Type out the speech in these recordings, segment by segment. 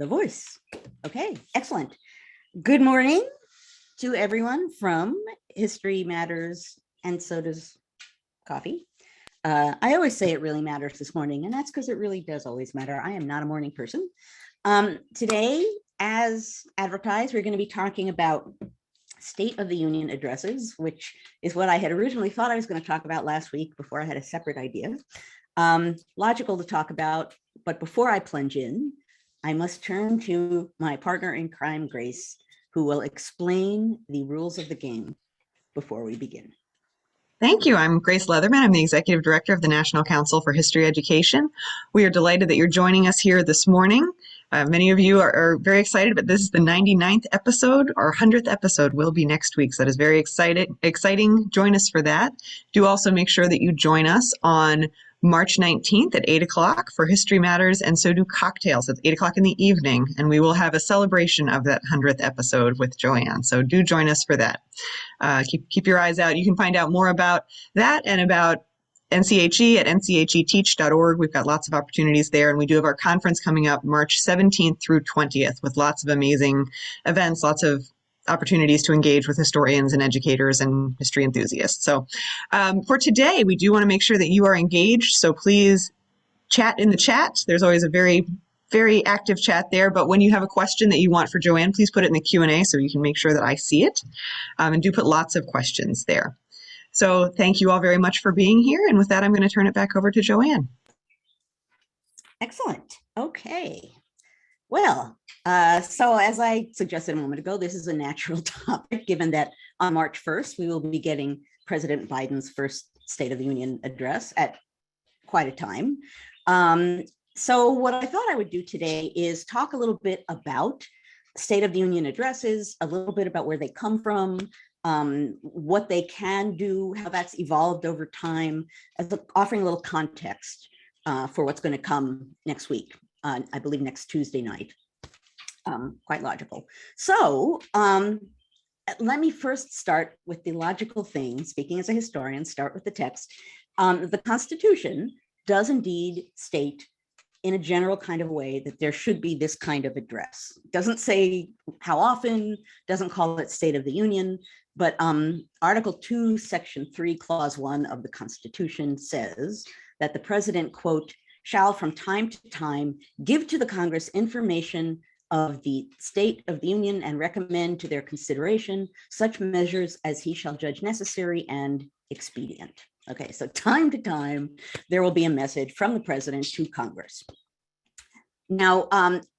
the voice. Okay, excellent. Good morning to everyone from History Matters, and so does coffee. I always say it really matters this morning, and that's because it really does always matter. I am not a morning person. Today, as advertised, we're going to be talking about State of the Union addresses, which is what I had originally thought I was going to talk about last week before I had a separate idea. Logical to talk about, but before I plunge in, I must turn to my partner in crime, Grace, who will explain the rules of the game before we begin. Thank you. I'm Grace Leatherman. I'm the Executive Director of the National Council for History Education. We are delighted that you're joining us here this morning. Many of you are very excited, but this is the 99th episode. Our 100th episode will be next week, so that is very exciting. Join us for that. Do also make sure that you join us on March 19th at 8 o'clock for History Matters, and so do cocktails at 8 o'clock in the evening, and we will have a celebration of that 100th episode with Joanne, so do join us for that. Keep your eyes out. You can find out more about that and about NCHE at ncheteach.org. We've got lots of opportunities there, and we do have our conference coming up March 17th through 20th with lots of amazing events, lots of opportunities to engage with historians and educators and history enthusiasts. So for today, we do want to make sure that you are engaged, so please chat in the chat. There's always a very active chat there, but when you have a question that you want for Joanne, please put it in the Q&A so you can make sure that I see it, and do put lots of questions there. So thank you all very much for being here, and with that, I'm going to turn it back over to Joanne. Excellent. Okay. Well, so as I suggested a moment ago, this is a natural topic, given that on March 1st, we will be getting President Biden's first State of the Union address at quite a time. So what I thought I would do today is talk a little bit about State of the Union addresses, a little bit about where they come from, what they can do, how that's evolved over time, as offering a little context for what's going to come next week. I believe next Tuesday night. Quite logical. So let me first start with the logical thing, speaking as a historian, start with the text. The Constitution does indeed state in a general kind of way that there should be this kind of address. It doesn't say how often, doesn't call it State of the Union, but Article 2, Section 3, Clause 1 of the Constitution says that the president, quote, shall from time to time give to the Congress information of the State of the Union and recommend to their consideration such measures as he shall judge necessary and expedient. Okay, so time to time, there will be a message from the president to Congress. Now,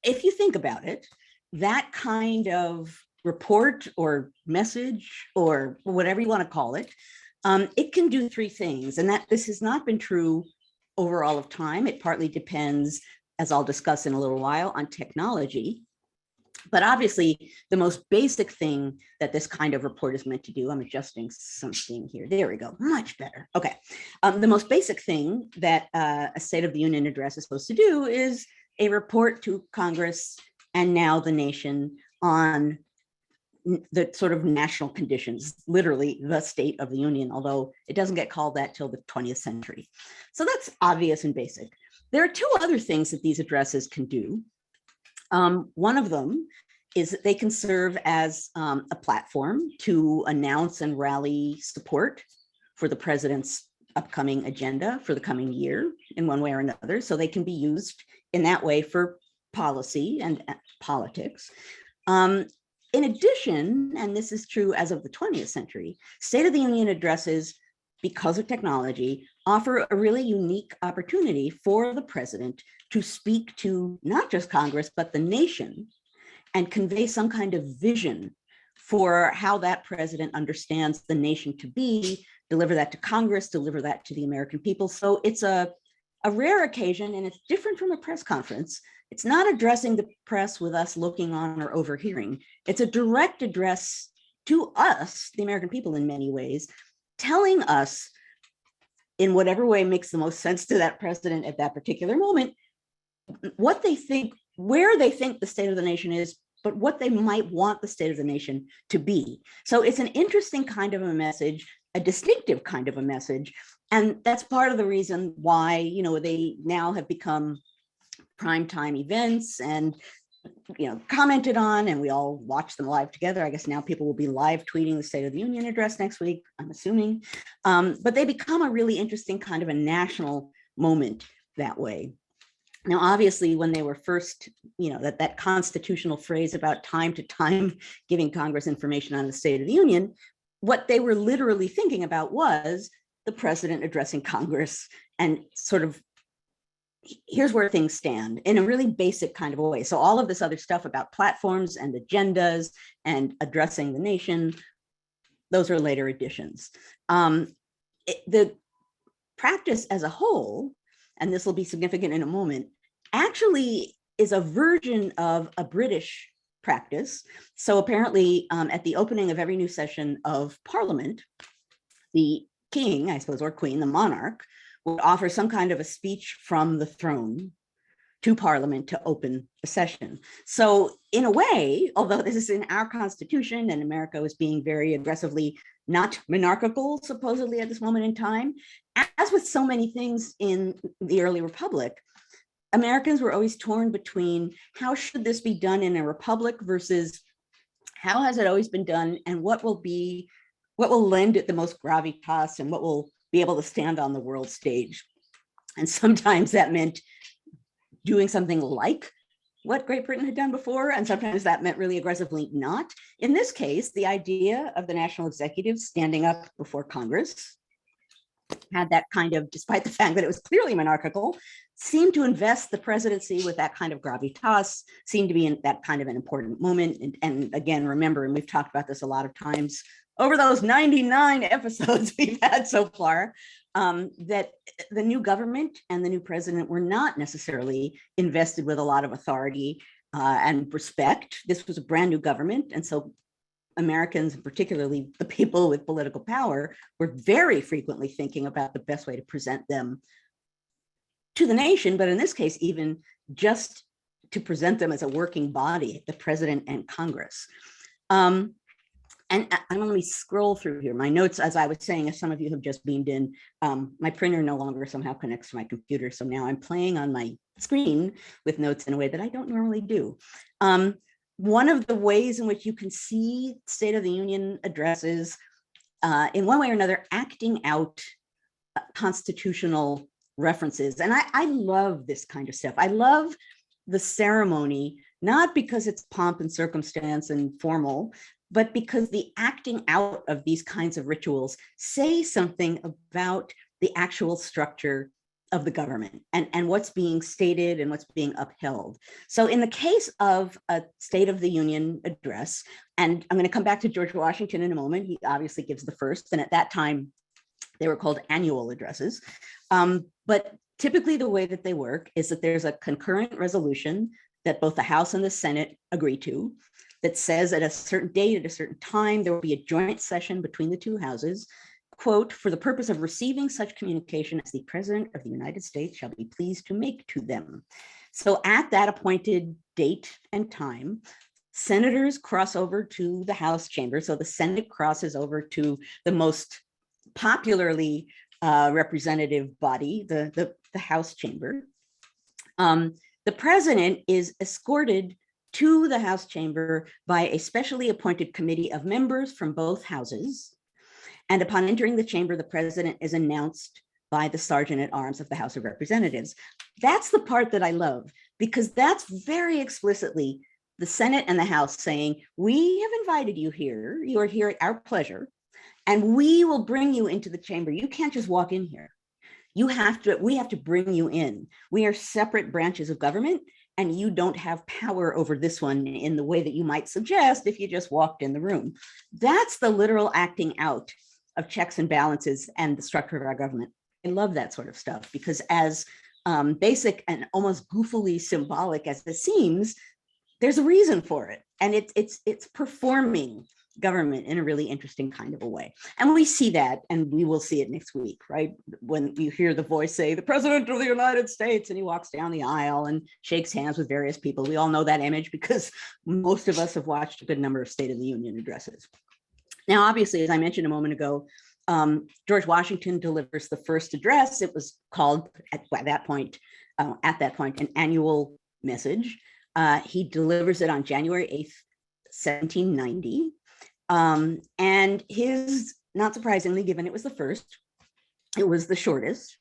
if you think about it, that kind of report or message or whatever you want to call it, it can do three things, and that this has not been true over all of time. It partly depends, as I'll discuss in a little while, on technology. But obviously, the most basic thing that this kind of report is meant to do, I'm adjusting something here. There we go, much better. Okay, the most basic thing that a State of the Union address is supposed to do is a report to Congress and now the nation on the sort of national conditions, literally the State of the Union, although it doesn't get called that till the 20th century. So that's obvious and basic. There are two other things that these addresses can do. One of them is that they can serve as a platform to announce and rally support for the president's upcoming agenda for the coming year in one way or another. So they can be used in that way for policy and politics. In addition, and this is true as of the 20th century, State of the Union addresses, because of technology, offer a really unique opportunity for the president to speak to not just Congress, but the nation and convey some kind of vision for how that president understands the nation to be, deliver that to Congress, deliver that to the American people. So it's a rare occasion, and it's different from a press conference. It's not addressing the press with us looking on or overhearing. It's a direct address to us, the American people, in many ways, telling us in whatever way makes the most sense to that president at that particular moment, what they think, where they think the state of the nation is, but what they might want the state of the nation to be. So it's an interesting kind of a message, a distinctive kind of a message. And that's part of the reason why, they now have become primetime events and commented on, and we all watched them live together. I guess now people will be live tweeting the State of the Union address next week, I'm assuming. But they become a really interesting kind of a national moment that way. Now, obviously, when they were first, that constitutional phrase about time to time giving Congress information on the State of the Union, what they were literally thinking about was the president addressing Congress and sort of, here's where things stand in a really basic kind of a way. So all of this other stuff about platforms and agendas and addressing the nation, those are later additions. The practice as a whole, and this will be significant in a moment, actually is a version of a British practice. So apparently at the opening of every new session of Parliament, the king, I suppose, or queen, the monarch, would offer some kind of a speech from the throne to Parliament to open a session. So in a way, although this is in our Constitution and America was being very aggressively not monarchical, supposedly at this moment in time, as with so many things in the early republic, Americans were always torn between how should this be done in a republic versus how has it always been done, and what will lend it the most gravitas and what will be able to stand on the world stage. And sometimes that meant doing something like what Great Britain had done before, and sometimes that meant really aggressively not. In this case, the idea of the national executive standing up before Congress had that kind of, despite the fact that it was clearly monarchical, seemed to invest the presidency with that kind of gravitas, seemed to be in that kind of an important moment. And again, remember, and we've talked about this a lot of times over those 99 episodes we've had so far, that the new government and the new president were not necessarily invested with a lot of authority and respect. This was a brand new government. And so Americans, particularly the people with political power, were very frequently thinking about the best way to present them to the nation, but in this case, even just to present them as a working body, the president and Congress. And let me scroll through here. My notes, as I was saying, as some of you have just beamed in, my printer no longer somehow connects to my computer. So now I'm playing on my screen with notes in a way that I don't normally do. One of the ways in which you can see State of the Union addresses, in one way or another, acting out constitutional references. And I love this kind of stuff. I love the ceremony, not because it's pomp and circumstance and formal, but because the acting out of these kinds of rituals say something about the actual structure of the government and what's being stated and what's being upheld. So in the case of a State of the Union address, and I'm going to come back to George Washington in a moment, he obviously gives the first, and at that time, they were called annual addresses. But typically the way that they work is that there's a concurrent resolution that both the House and the Senate agree to, that says at a certain date, at a certain time, there will be a joint session between the two houses, quote, for the purpose of receiving such communication as the President of the United States shall be pleased to make to them. So at that appointed date and time, senators cross over to the House chamber. So the Senate crosses over to the most popularly representative body, the House chamber. The president is escorted to the House chamber by a specially appointed committee of members from both houses. And upon entering the chamber, the president is announced by the Sergeant at Arms of the House of Representatives. That's the part that I love, because that's very explicitly the Senate and the House saying, we have invited you here. You are here at our pleasure, and we will bring you into the chamber. You can't just walk in here. We have to bring you in. We are separate branches of government, and you don't have power over this one in the way that you might suggest if you just walked in the room. That's the literal acting out of checks and balances and the structure of our government. I love that sort of stuff, because as basic and almost goofily symbolic as it seems, there's a reason for it. And it's performing government in a really interesting kind of a way. And we see that, and we will see it next week, right? When you hear the voice say, the President of the United States, and he walks down the aisle and shakes hands with various people. We all know that image because most of us have watched a good number of State of the Union addresses. Now, obviously, as I mentioned a moment ago, George Washington delivers the first address. It was called at that point, an annual message. He delivers it on January 8th, 1790. And his, not surprisingly, given it was the first, it was the shortest.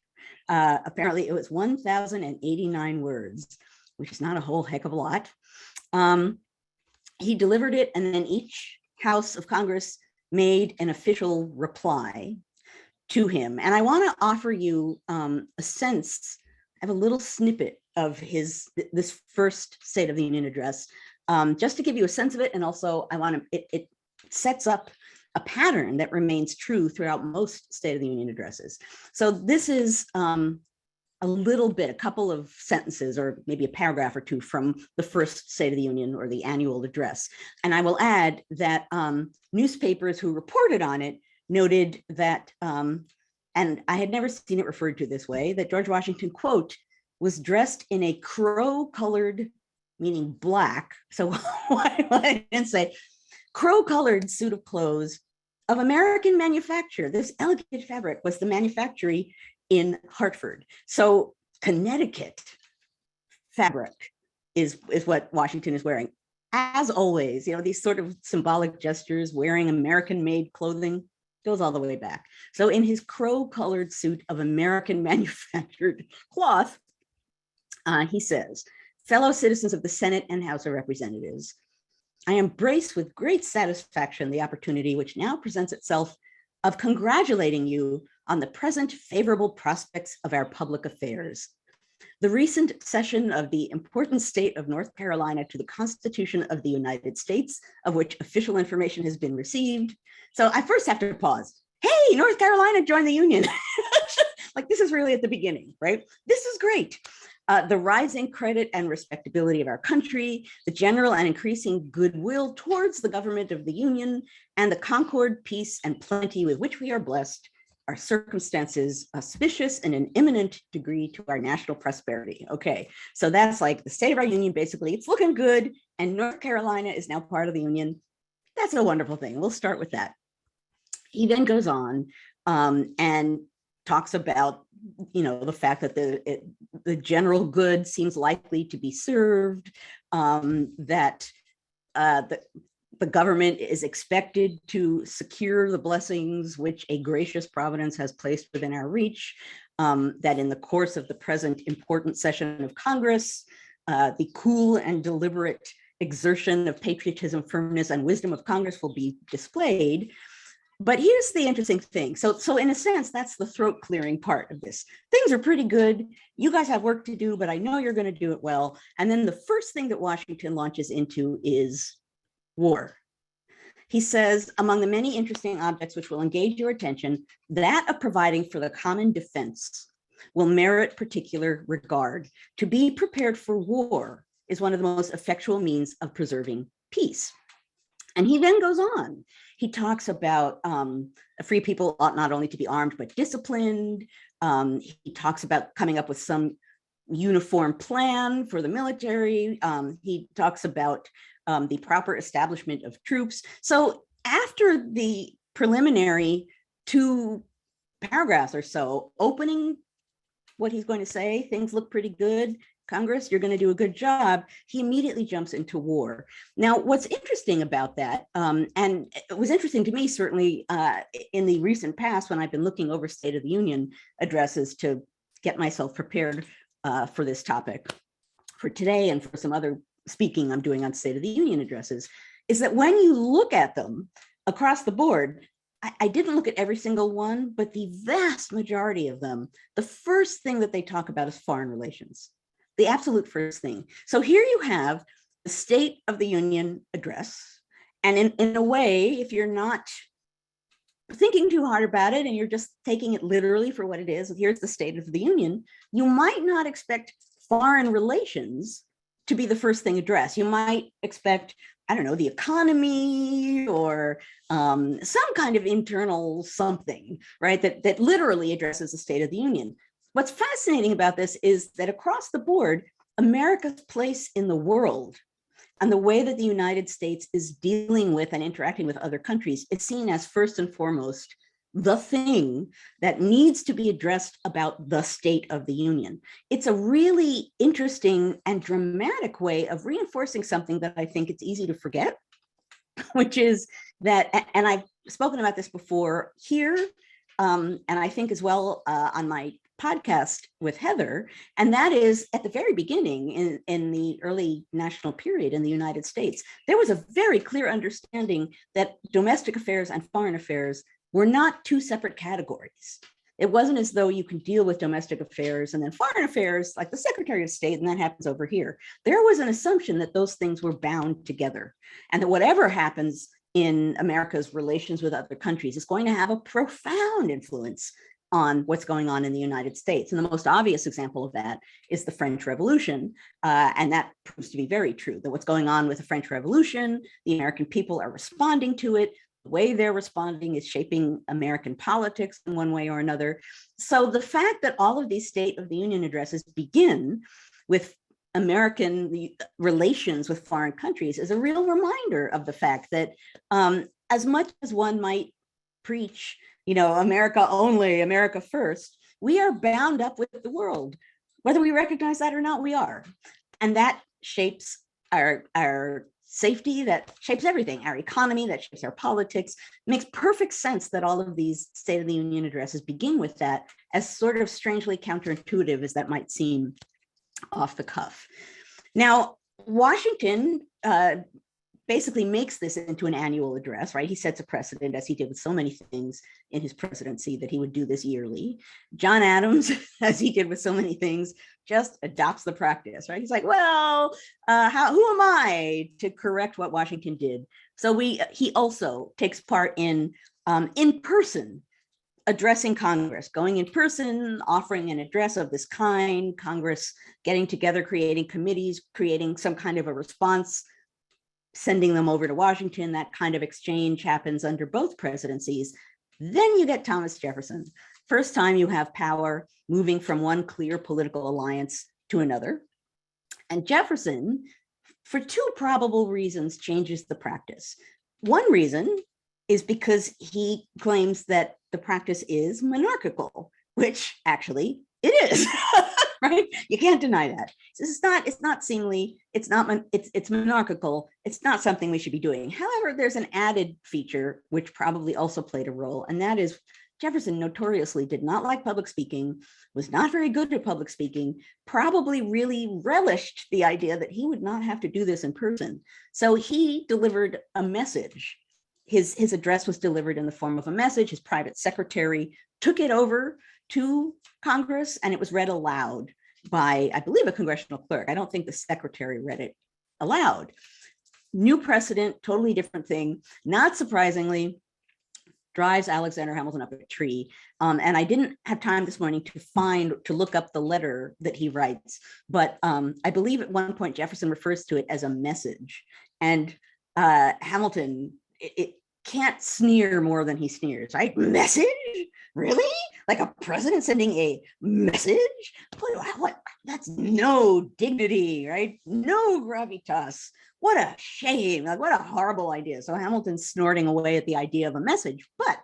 Apparently, it was 1,089 words, which is not a whole heck of a lot. He delivered it, and then each House of Congress made an official reply to him. And I want to offer you a sense. I have a little snippet of this first State of the Union address, just to give you a sense of it. And also, I want to, it sets up a pattern that remains true throughout most State of the Union addresses. So this is a little bit, a couple of sentences, or maybe a paragraph or two from the first State of the Union or the annual address. And I will add that newspapers who reported on it noted that, and I had never seen it referred to this way, that George Washington, quote, was dressed in a crow-colored, meaning black, so why I didn't say, crow-colored suit of clothes of American manufacture. This elegant fabric was the manufactory in Hartford. So Connecticut fabric is what Washington is wearing. As always, you know, these sort of symbolic gestures, wearing American-made clothing, goes all the way back. So in his crow-colored suit of American manufactured cloth, he says, fellow citizens of the Senate and House of Representatives, I embrace with great satisfaction the opportunity which now presents itself of congratulating you on the present favorable prospects of our public affairs. The recent cession of the important state of North Carolina to the Constitution of the United States, of which official information has been received. So I first have to pause. Hey, North Carolina joined the Union. Like, this is really at the beginning, right? This is great. The rising credit and respectability of our country, the general and increasing goodwill towards the government of the Union, and the concord, peace, and plenty with which we are blessed are circumstances auspicious in an eminent degree to our national prosperity. Okay, so that's like the state of our Union, basically. It's looking good, and North Carolina is now part of the Union. That's a wonderful thing. We'll start with that. He then goes on and talks about, you know, the fact that the general good seems likely to be served, that the government is expected to secure the blessings which a gracious providence has placed within our reach, that in the course of the present important session of Congress, the cool and deliberate exertion of patriotism, firmness, and wisdom of Congress will be displayed. But here's the interesting thing. So in a sense, that's the throat clearing part of this. Things are pretty good. You guys have work to do, but I know you're going to do it well. And then the first thing that Washington launches into is war. He says, among the many interesting objects which will engage your attention, that of providing for the common defense will merit particular regard. To be prepared for war is one of the most effectual means of preserving peace. And he then goes on. He talks about free people ought not only to be armed, but disciplined. He talks about coming up with some uniform plan for the military. He talks about the proper establishment of troops. So after the preliminary 2 paragraphs or so, opening what he's going to say, things look pretty good. Congress, you're going to do a good job. He immediately jumps into war. Now, what's interesting about that, and it was interesting to me, certainly in the recent past, when I've been looking over State of the Union addresses to get myself prepared for this topic for today and for some other speaking I'm doing on State of the Union addresses, is that when you look at them across the board, I didn't look at every single one, but the vast majority of them, the first thing that they talk about is foreign relations. The absolute first thing. So here you have the State of the Union address. And in a way, if you're not thinking too hard about it and you're just taking it literally for what it is, here's the State of the Union, you might not expect foreign relations to be the first thing addressed. You might expect, I don't know, the economy or some kind of internal something, right, that literally addresses the State of the Union. What's fascinating about this is that across the board, America's place in the world and the way that the United States is dealing with and interacting with other countries is seen as first and foremost the thing that needs to be addressed about the State of the Union. It's a really interesting and dramatic way of reinforcing something that I think it's easy to forget, which is that, and I've spoken about this before here, and I think as well on my podcast with Heather, and that is at the very beginning in the early national period in the United States, there was a very clear understanding that domestic affairs and foreign affairs were not two separate categories. It wasn't as though you can deal with domestic affairs and then foreign affairs, like the Secretary of State, and that happens over here. There was an assumption that those things were bound together, and that whatever happens in America's relations with other countries is going to have a profound influence on what's going on in the United States. And the most obvious example of that is the French Revolution. And that proves to be very true, that what's going on with the French Revolution, the American people are responding to it. The way they're responding is shaping American politics in one way or another. So the fact that all of these State of the Union addresses begin with American relations with foreign countries is a real reminder of the fact that as much as one might preach, America only, America first, we are bound up with the world. Whether we recognize that or not, we are. And that shapes our safety, that shapes everything, our economy, that shapes our politics. It makes perfect sense that all of these State of the Union addresses begin with that, as sort of strangely counterintuitive as that might seem off the cuff. Now, Washington basically makes this into an annual address, right? He sets a precedent, as he did with so many things in his presidency, that he would do this yearly. John Adams, as he did with so many things, just adopts the practice, right? He's like, well, who am I to correct what Washington did? So he also takes part in person addressing Congress, going in person, offering an address of this kind, Congress getting together, creating committees, creating some kind of a response, sending them over to Washington. That kind of exchange happens under both presidencies. Then you get Thomas Jefferson. First time you have power moving from one clear political alliance to another. And Jefferson, for two probable reasons, changes the practice. One reason is because he claims that the practice is monarchical, which actually it is, right? You can't deny that. It's not seemly, it's monarchical, it's not something we should be doing. However, there's an added feature which probably also played a role, and that is Jefferson notoriously did not like public speaking, was not very good at public speaking, probably really relished the idea that he would not have to do this in person. So he delivered a message. His address was delivered in the form of a message. His private secretary took it over to Congress, and it was read aloud by, I believe, a congressional clerk. I don't think the secretary read it aloud. New precedent, totally different thing. Not surprisingly, drives Alexander Hamilton up a tree. And I didn't have time this morning to look up the letter that he writes, but I believe at one point Jefferson refers to it as a message. And Hamilton, it can't sneer more than he sneers, right? Message? Really? Like a president sending a message? What? That's no dignity, right? No gravitas. What a shame. Like, what a horrible idea. So Hamilton's snorting away at the idea of a message. But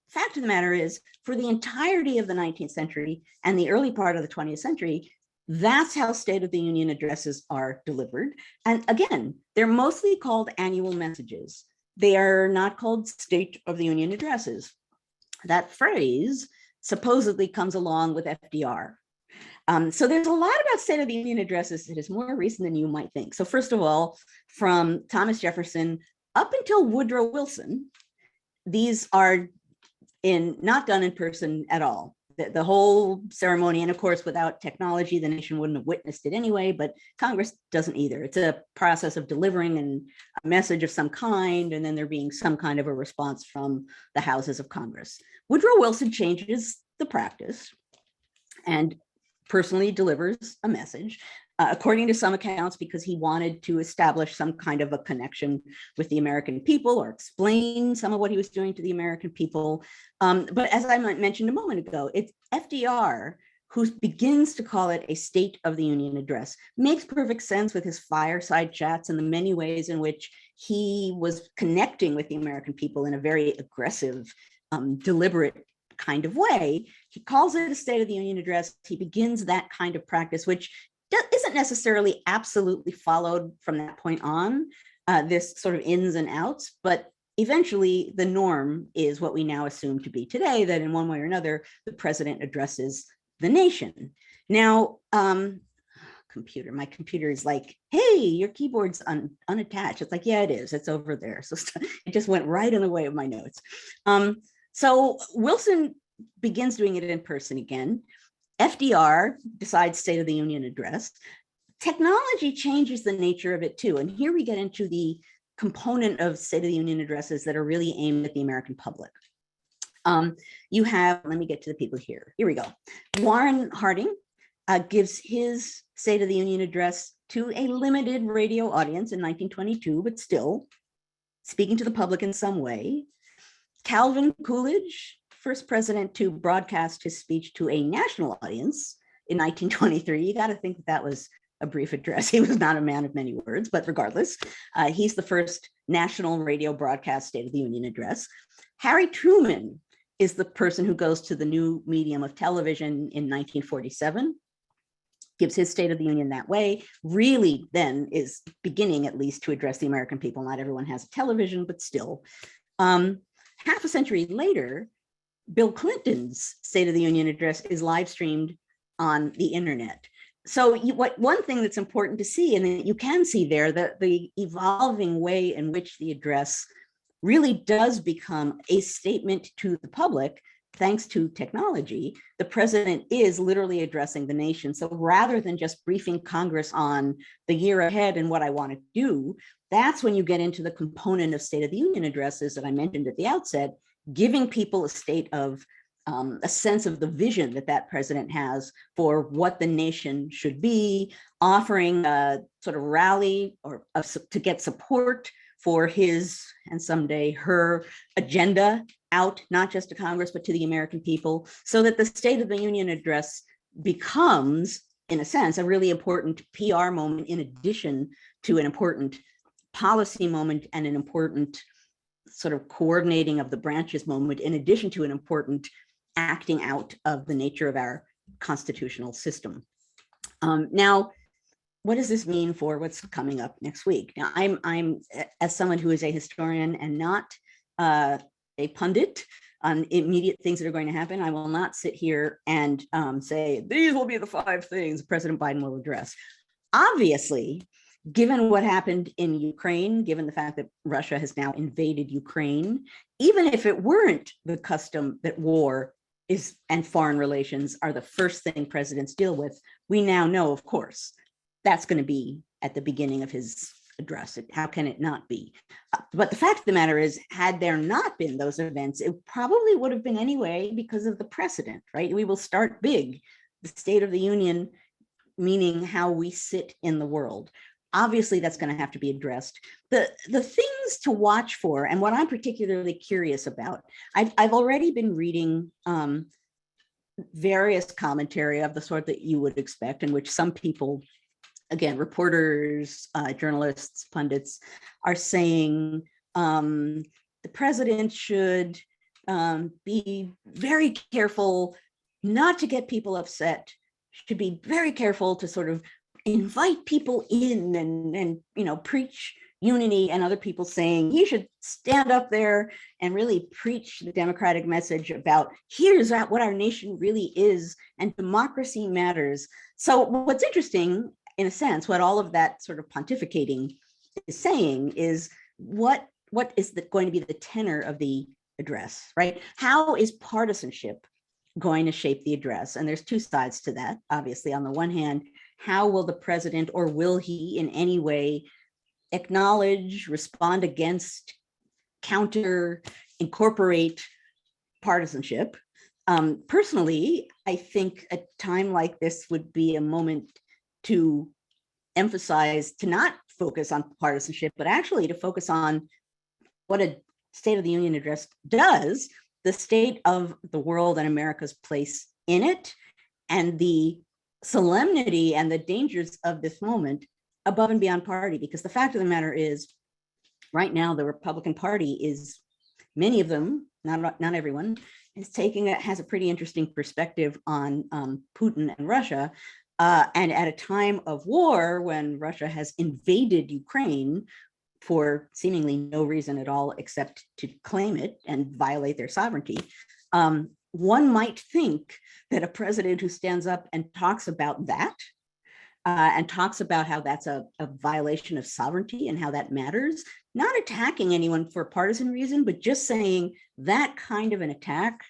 fact of the matter is, for the entirety of the 19th century and the early part of the 20th century, that's how State of the Union addresses are delivered. And again, they're mostly called annual messages. They are not called State of the Union addresses. That phrase supposedly comes along with FDR. So there's a lot about State of the Union addresses that is more recent than you might think. So first of all, from Thomas Jefferson up until Woodrow Wilson, these are not done in person at all. The whole ceremony, and of course, without technology, the nation wouldn't have witnessed it anyway, but Congress doesn't either. It's a process of delivering a message of some kind, and then there being some kind of a response from the houses of Congress. Woodrow Wilson changes the practice and personally delivers a message, according to some accounts, because he wanted to establish some kind of a connection with the American people or explain some of what he was doing to the American people. But as I mentioned a moment ago, it's FDR who begins to call it a State of the Union address. Makes perfect sense with his fireside chats and the many ways in which he was connecting with the American people in a very aggressive deliberate kind of way. He calls it a State of the Union address. He begins that kind of practice, which isn't necessarily absolutely followed from that point on, this sort of ins and outs, but eventually the norm is what we now assume to be today, that in one way or another, the president addresses the nation. Now, my computer is like, hey, your keyboard's unattached. It's like, yeah, it is. It's over there. So it just went right in the way of my notes. So Wilson begins doing it in person again. FDR decides State of the Union address. Technology changes the nature of it too. And here we get into the component of State of the Union addresses that are really aimed at the American public. You have, let me get to the people here. Here we go. Warren Harding gives his State of the Union address to a limited radio audience in 1922, but still speaking to the public in some way. Calvin Coolidge, first president to broadcast his speech to a national audience in 1923. You got to think that was a brief address. He was not a man of many words, but regardless, he's the first national radio broadcast State of the Union address. Harry Truman is the person who goes to the new medium of television in 1947, gives his State of the Union that way, really then is beginning at least to address the American people. Not everyone has a television, but still. Half a century later, Bill Clinton's State of the Union address is live streamed on the internet. So one thing that's important to see, and that you can see there, that the evolving way in which the address really does become a statement to the public, thanks to technology. The president is literally addressing the nation. So rather than just briefing Congress on the year ahead and what I want to do, that's when you get into the component of State of the Union addresses that I mentioned at the outset, giving people a sense of the vision that that president has for what the nation should be, offering a sort of rally or to get support for his and someday her agenda out, not just to Congress, but to the American people, so that the State of the Union address becomes, in a sense, a really important PR moment in addition to an important policy moment and an important sort of coordinating of the branches moment, in addition to an important acting out of the nature of our constitutional system. Now, what does this mean for what's coming up next week? Now, I'm as someone who is a historian and not a pundit on immediate things that are going to happen, I will not sit here and say, these will be the 5 things President Biden will address. Obviously, given what happened in Ukraine, given the fact that Russia has now invaded Ukraine, even if it weren't the custom that war is and foreign relations are the first thing presidents deal with, we now know, of course, that's going to be at the beginning of his address. How can it not be? But the fact of the matter is, had there not been those events, it probably would have been anyway because of the precedent, right? We will start big. The State of the Union, meaning how we sit in the world. Obviously, that's going to have to be addressed. The things to watch for, and what I'm particularly curious about, I've already been reading various commentary of the sort that you would expect, in which some people, again, reporters, journalists, pundits, are saying the president should be very careful not to get people upset, should be very careful to sort of invite people in and preach unity, and other people saying he should stand up there and really preach the democratic message about here's what our nation really is and democracy matters. So what's interesting, in a sense, what all of that sort of pontificating is saying is what is going to be the tenor of the address, right? How is partisanship going to shape the address? And there's 2 sides to that. Obviously, on the one hand, how will the president, or will he in any way acknowledge, respond against, counter, incorporate partisanship? Personally, I think a time like this would be a moment to emphasize, to not focus on partisanship, but actually to focus on what a State of the Union address does, the state of the world and America's place in it, and the solemnity and the dangers of this moment above and beyond party. Because the fact of the matter is, right now, the Republican Party is, many of them not everyone, has a pretty interesting perspective on Putin and Russia. And at a time of war, when Russia has invaded Ukraine for seemingly no reason at all except to claim it and violate their sovereignty, one might think that a president who stands up and talks about that and talks about how that's a violation of sovereignty and how that matters, not attacking anyone for a partisan reason, but just saying that kind of an attack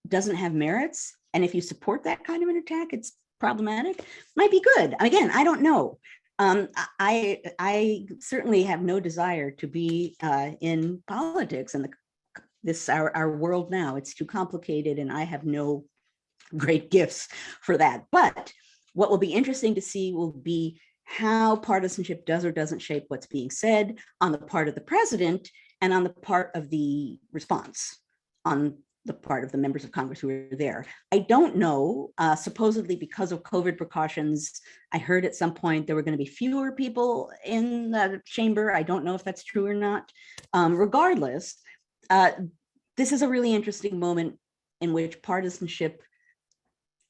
doesn't have merits. And if you support that kind of an attack, it's problematic, might be good. Again, I don't know. I certainly have no desire to be in politics and our world now. It's too complicated and I have no great gifts for that. But what will be interesting to see will be how partisanship does or doesn't shape what's being said on the part of the president and on the part of the response, on the part of the members of Congress who were there. I don't know, supposedly because of COVID precautions, I heard at some point there were going to be fewer people in the chamber. I don't know if that's true or not. Regardless, this is a really interesting moment in which partisanship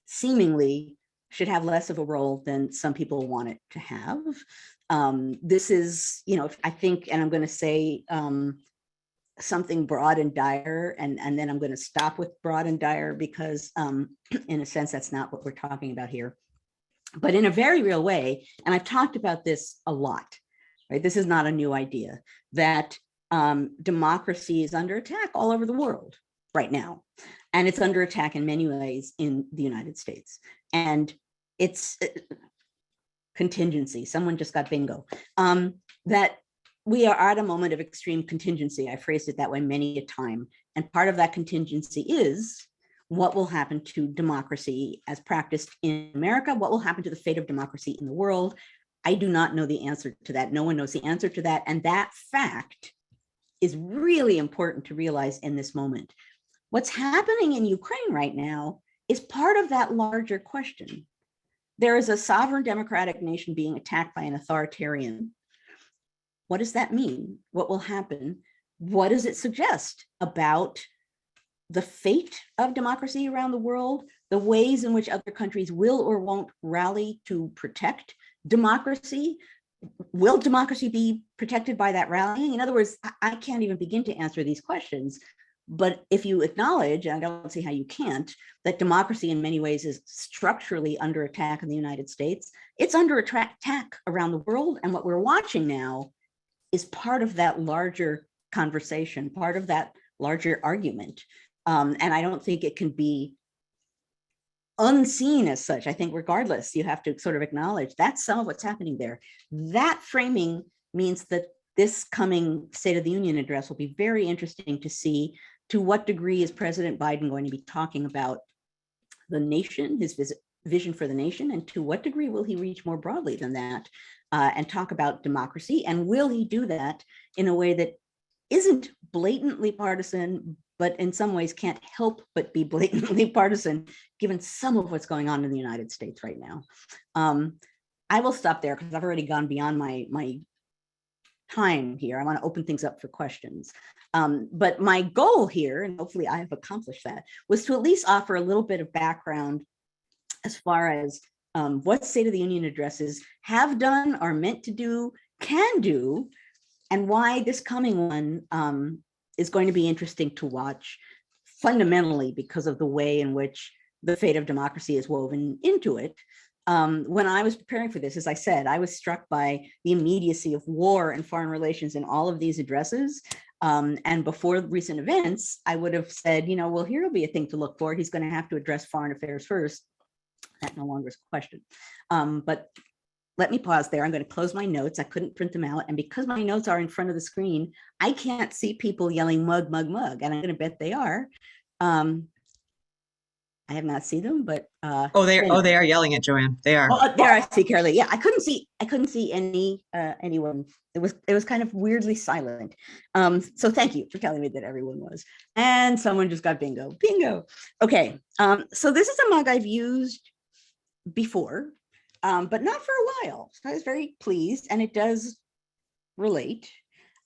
seemingly should have less of a role than some people want it to have. This is, I think, and I'm going to say something broad and dire, and then I'm going to stop with broad and dire because in a sense, that's not what we're talking about here. But in a very real way, and I've talked about this a lot, right? This is not a new idea, that democracy is under attack all over the world right now. And it's under attack in many ways in the United States. And it's contingency. Someone just got bingo. That we are at a moment of extreme contingency. I phrased it that way many a time. And part of that contingency is what will happen to democracy as practiced in America? What will happen to the fate of democracy in the world? I do not know the answer to that. No one knows the answer to that. And that fact is really important to realize in this moment. What's happening in Ukraine right now is part of that larger question. There is a sovereign democratic nation being attacked by an authoritarian. What does that mean? What will happen? What does it suggest about the fate of democracy around the world, the ways in which other countries will or won't rally to protect democracy? Will democracy be protected by that rallying? In other words, I can't even begin to answer these questions. But if you acknowledge, and I don't see how you can't, that democracy in many ways is structurally under attack in the United States, it's under attack around the world. And what we're watching now is part of that larger conversation, part of that larger argument. And I don't think it can be unseen as such. I think regardless, you have to sort of acknowledge that's some of what's happening there. That framing means that this coming State of the Union address will be very interesting to see to what degree is President Biden going to be talking about the nation, his vision for the nation, and to what degree will he reach more broadly than that and talk about democracy? And will he do that in a way that isn't blatantly partisan, but in some ways can't help but be blatantly partisan, given some of what's going on in the United States right now? I will stop there because I've already gone beyond my time here. I want to open things up for questions. But my goal here, and hopefully I have accomplished that, was to at least offer a little bit of background as far as what State of the Union addresses have done, are meant to do, can do, and why this coming one is going to be interesting to watch, fundamentally because of the way in which the fate of democracy is woven into it. When I was preparing for this, as I said, I was struck by the immediacy of war and foreign relations in all of these addresses. And before recent events, I would have said, well, here will be a thing to look for. He's going to have to address foreign affairs first. That no longer is a question. But let me pause there. I'm going to close my notes. I couldn't print them out. And because my notes are in front of the screen, I can't see people yelling mug, mug, mug. And I'm going to bet they are. I have not seen them, but they are yelling at Joanne. They are. Oh, there I see Carolee. Yeah, I couldn't see anyone. It was kind of weirdly silent. So thank you for telling me that everyone was. And someone just got bingo. Bingo. Okay. So this is a mug I've used before, but not for a while. So I was very pleased, and it does relate.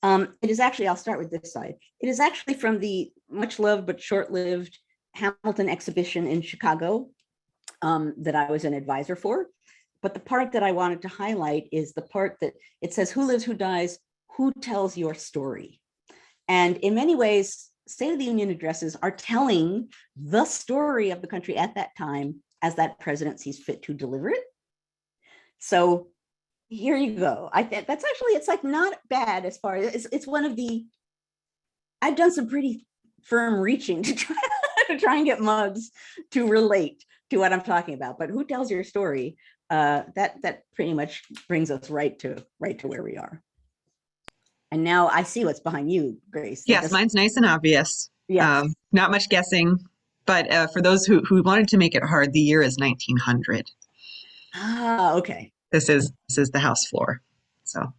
It is actually, I'll start with this side. It is actually from the much loved but short-lived Hamilton exhibition in Chicago that I was an advisor for. But the part that I wanted to highlight is the part that it says, who lives, who dies, who tells your story? And in many ways, State of the Union addresses are telling the story of the country at that time as that president sees fit to deliver it. So here you go. I think that's actually, it's like not bad as far as it's one of the, I've done some pretty firm reaching to try and get mugs to relate to what I'm talking about. But who tells your story? That pretty much brings us right to where we are. And now I see what's behind you, Grace. Yes, mine's nice and obvious. Yes. Not much guessing. But for those who wanted to make it hard, the year is 1900. Ah, okay. This is the House floor. So,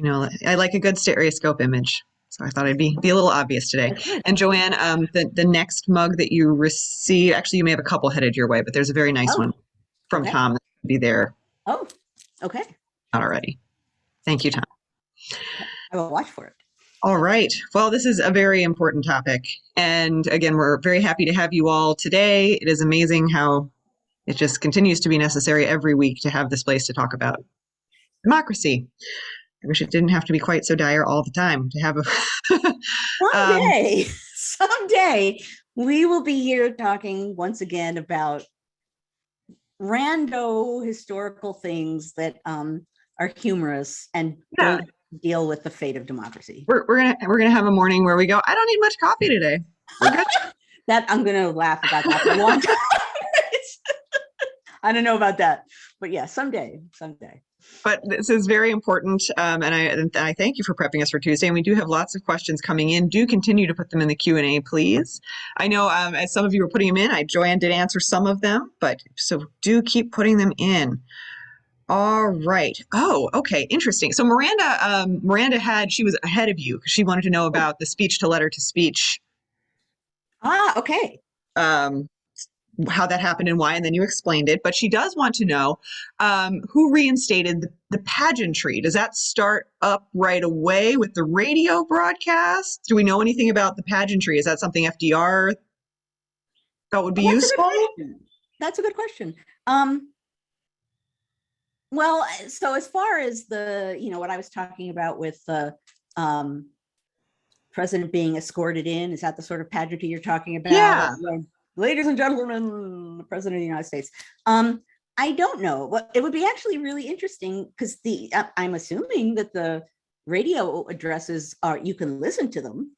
I like a good stereoscope image. So I thought I'd be a little obvious today. And Joanne, the next mug that you receive, actually, you may have a couple headed your way, but there's a very nice one from Tom that will be there. Oh, okay. Not already. Thank you, Tom. I will watch for it. All right. Well, this is a very important topic. And again, we're very happy to have you all today. It is amazing how it just continues to be necessary every week to have this place to talk about democracy. I wish it didn't have to be quite so dire all the time to have a someday we will be here talking once again about rando historical things that are humorous and don't deal with the fate of democracy. We're gonna have a morning where we go, I don't need much coffee today. We're good. That I'm gonna laugh about that for a long time. I don't know about that, but yeah, someday. But this is very important, and I thank you for prepping us for Tuesday. And we do have lots of questions coming in. Do continue to put them in the Q&A, please. I know as some of you were putting them in, Joanne did answer some of them, but so do keep putting them in. All right. Oh, okay. Interesting. So Miranda she was ahead of you because she wanted to know about the speech to letter to speech. Ah, okay. How that happened and why, and then you explained it. But she does want to know who reinstated the pageantry. Does that start up right away with the radio broadcast? Do we know anything about the pageantry? Is that something FDR thought would be useful? That's a good question. Well, so as far as the, what I was talking about with the president being escorted in, is that the sort of pageantry you're talking about? Yeah. Ladies and gentlemen, the president of the United States. I don't know. Well, it would be actually really interesting because I'm assuming that the radio addresses you can listen to them.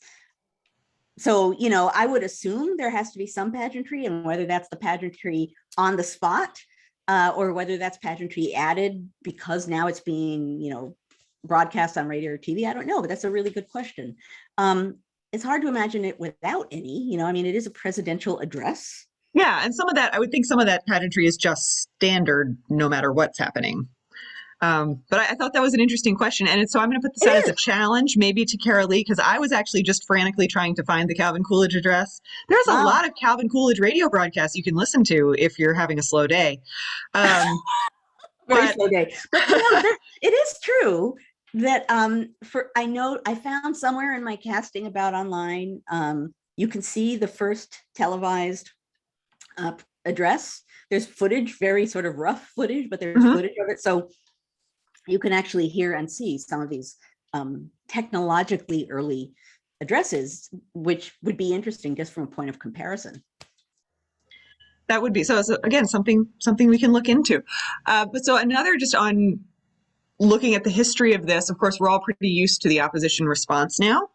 So, I would assume there has to be some pageantry, and whether that's the pageantry on the spot or whether that's pageantry added because now it's being, broadcast on radio or TV. I don't know, but that's a really good question. It's hard to imagine it without any, it is a presidential address. Yeah. And I would think some of that pageantry is just standard no matter what's happening. But I thought that was an interesting question. And so I'm going to put this out as a challenge, maybe to Carolee, because I was actually just frantically trying to find the Calvin Coolidge address. There's a lot of Calvin Coolidge radio broadcasts you can listen to if you're having a slow day. Very slow day. But it is true that I found somewhere in my casting about online, you can see the first televised address. There's footage, very sort of rough footage, but there's footage of it. So you can actually hear and see some of these technologically early addresses, which would be interesting just from a point of comparison. That would be, so again, something we can look into. But so another, just on looking at the history of this, of course, we're all pretty used to the opposition response now.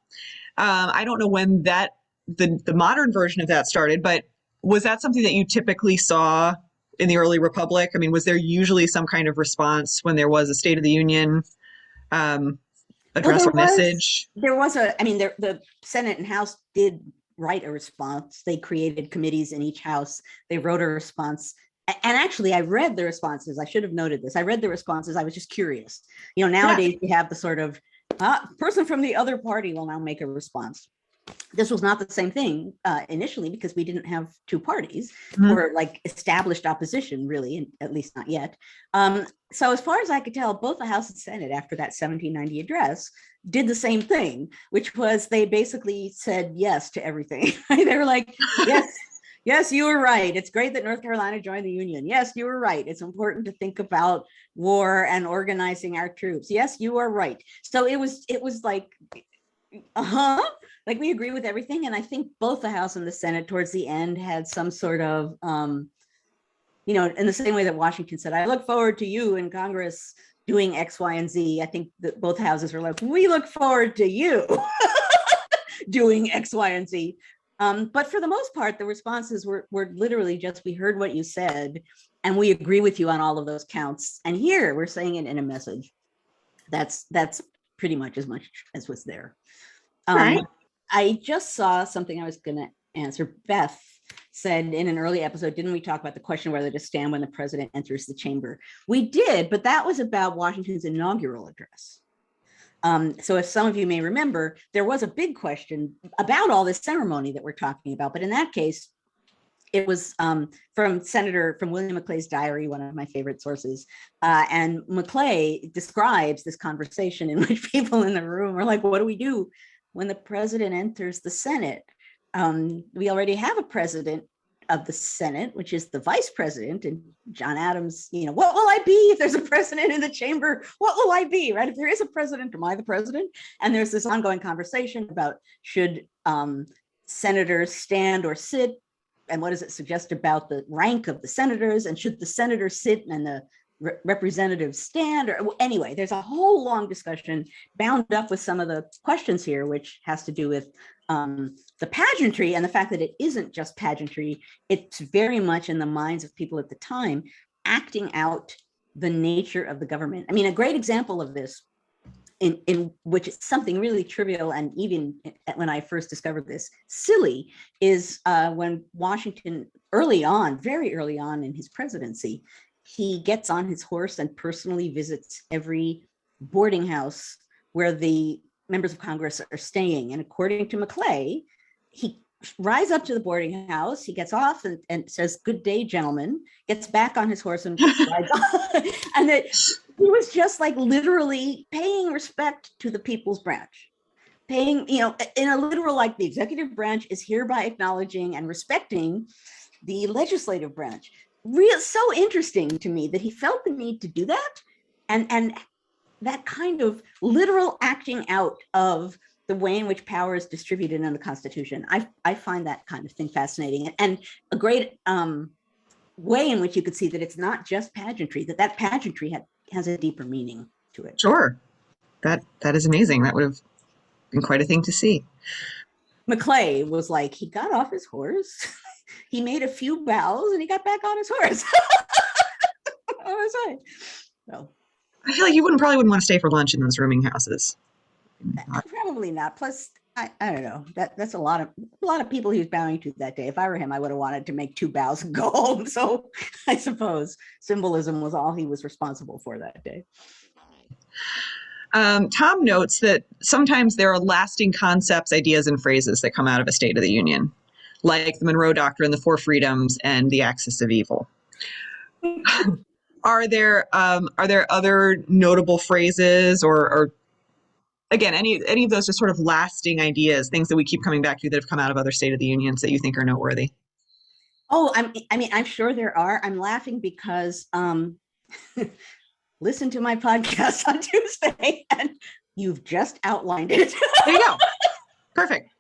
I don't know when the modern version of that started, but was that something that you typically saw in the early republic? I mean, was there usually some kind of response when there was a State of the Union address or message? There was the Senate and House did write a response. They created committees in each house. They wrote a response. And actually, I read the responses. I should have noted this. I read the responses. I was just curious. Nowadays you have the sort of person from the other party will now make a response. This was not the same thing initially because we didn't have two parties Mhm. or like established opposition, really, at least not yet. So as far as I could tell, both the House and Senate after that 1790 address did the same thing, which was they basically said yes to everything. They were like, yes, yes, you were right. It's great that North Carolina joined the Union. Yes, you were right. It's important to think about war and organizing our troops. Yes, you are right. So it was like, like we agree with everything. And I think both the House and the Senate towards the end had some sort of, in the same way that Washington said, I look forward to you in Congress doing X, Y, and Z. I think that both houses were like, we look forward to you doing X, Y, and Z. But for the most part, the responses were literally just, we heard what you said, and we agree with you on all of those counts. And here we're saying it in a message. That's pretty much as was there. Right. I just saw something I was going to answer. Beth said in an early episode, didn't we talk about the question whether to stand when the president enters the chamber? We did, but that was about Washington's inaugural address. So if some of you may remember, there was a big question about all this ceremony that we're talking about. But in that case, it was from William Maclay's diary, one of my favorite sources. And Maclay describes this conversation in which people in the room are like, what do we do when the president enters the Senate? We already have a president of the Senate, which is the vice president. And John Adams, what will I be if there's a president in the chamber? What will I be, right? If there is a president, am I the president? And there's this ongoing conversation about should senators stand or sit? And what does it suggest about the rank of the senators? And should the senators sit and the representatives stand? Or anyway, there's a whole long discussion bound up with some of the questions here, which has to do with the pageantry and the fact that it isn't just pageantry. It's very much in the minds of people at the time acting out the nature of the government. I mean, a great example of this in which it's something really trivial, and even when I first discovered this, silly, is when Washington very early on in his presidency, he gets on his horse and personally visits every boarding house where the members of Congress are staying. And according to Maclay, he rides up to the boarding house, he gets off and says, "Good day, gentlemen," gets back on his horse and rides on. And that he was just like literally paying respect to the people's branch, paying, in a literal, like the executive branch is hereby acknowledging and respecting the legislative branch. So interesting to me that he felt the need to do that. And that kind of literal acting out of the way in which power is distributed in the Constitution. I find that kind of thing fascinating, and a great way in which you could see that it's not just pageantry, that pageantry has a deeper meaning to it. Sure. That is amazing. That would have been quite a thing to see. Maclay was like, he got off his horse, he made a few bows, and he got back on his horse. So I feel like you probably wouldn't want to stay for lunch in those rooming houses. Probably not. Plus, I don't know. That's a lot of people he was bowing to that day. If I were him, I would have wanted to make 2 bows and go home. So I suppose symbolism was all he was responsible for that day. Tom notes that sometimes there are lasting concepts, ideas, and phrases that come out of a State of the Union, like the Monroe Doctrine, the Four Freedoms, and the Axis of Evil. Are there other notable phrases or again, any of those just sort of lasting ideas, things that we keep coming back to that have come out of other State of the Unions that you think are noteworthy? Oh, I'm sure there are. I'm laughing because listen to my podcast on Tuesday and you've just outlined it. There you go. Perfect.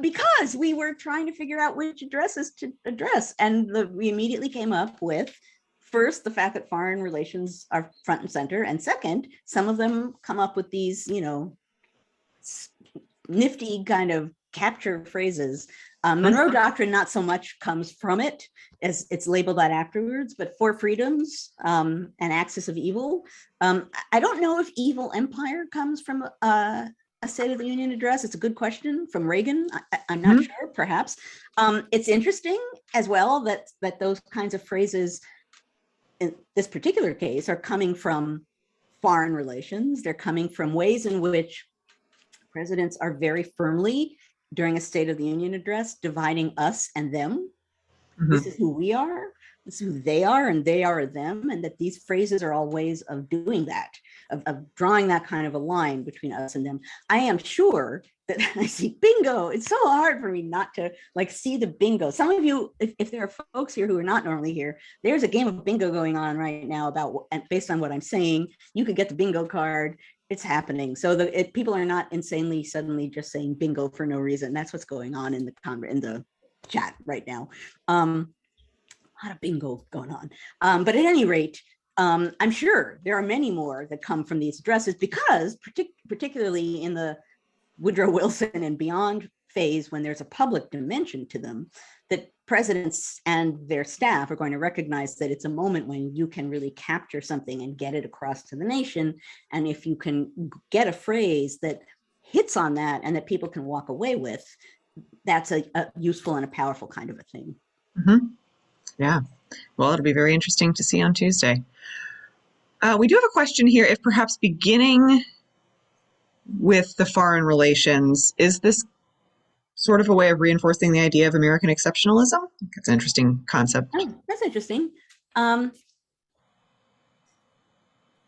Because we were trying to figure out which addresses to address. And we immediately came up with, first, the fact that foreign relations are front and center. And second, some of them come up with these, nifty kind of capture phrases. Monroe Doctrine, not so much comes from it, as it's labeled that afterwards, but Four Freedoms and Axis of Evil. I don't know if Evil Empire comes from a State of the Union address. It's a good question from Reagan. I'm not sure, perhaps. It's interesting as well that those kinds of phrases in this particular case are coming from foreign relations. They're coming from ways in which presidents are very firmly during a State of the Union address, dividing us and them. Mhm. This is who we are, this is who they are, and they are them, and that these phrases are all ways of doing that, of drawing that kind of a line between us and them. I am sure that I see bingo. It's so hard for me not to like see the bingo. Some of you, if there are folks here who are not normally here, there's a game of bingo going on right now about, and based on what I'm saying, you could get the bingo card. It's happening. So people are not insanely suddenly just saying bingo for no reason. That's what's going on in the chat right now. A lot of bingo going on. But at any rate, I'm sure there are many more that come from these addresses because particularly in the Woodrow Wilson and beyond phase, when there's a public dimension to them, that presidents and their staff are going to recognize that it's a moment when you can really capture something and get it across to the nation. And if you can get a phrase that hits on that and that people can walk away with, that's a useful and a powerful kind of a thing. Mm-hmm. Yeah. Well, it'll be very interesting to see on Tuesday. We do have a question here. If perhaps beginning with the foreign relations, is this sort of a way of reinforcing the idea of American exceptionalism? I think it's an interesting concept. Oh, that's interesting. I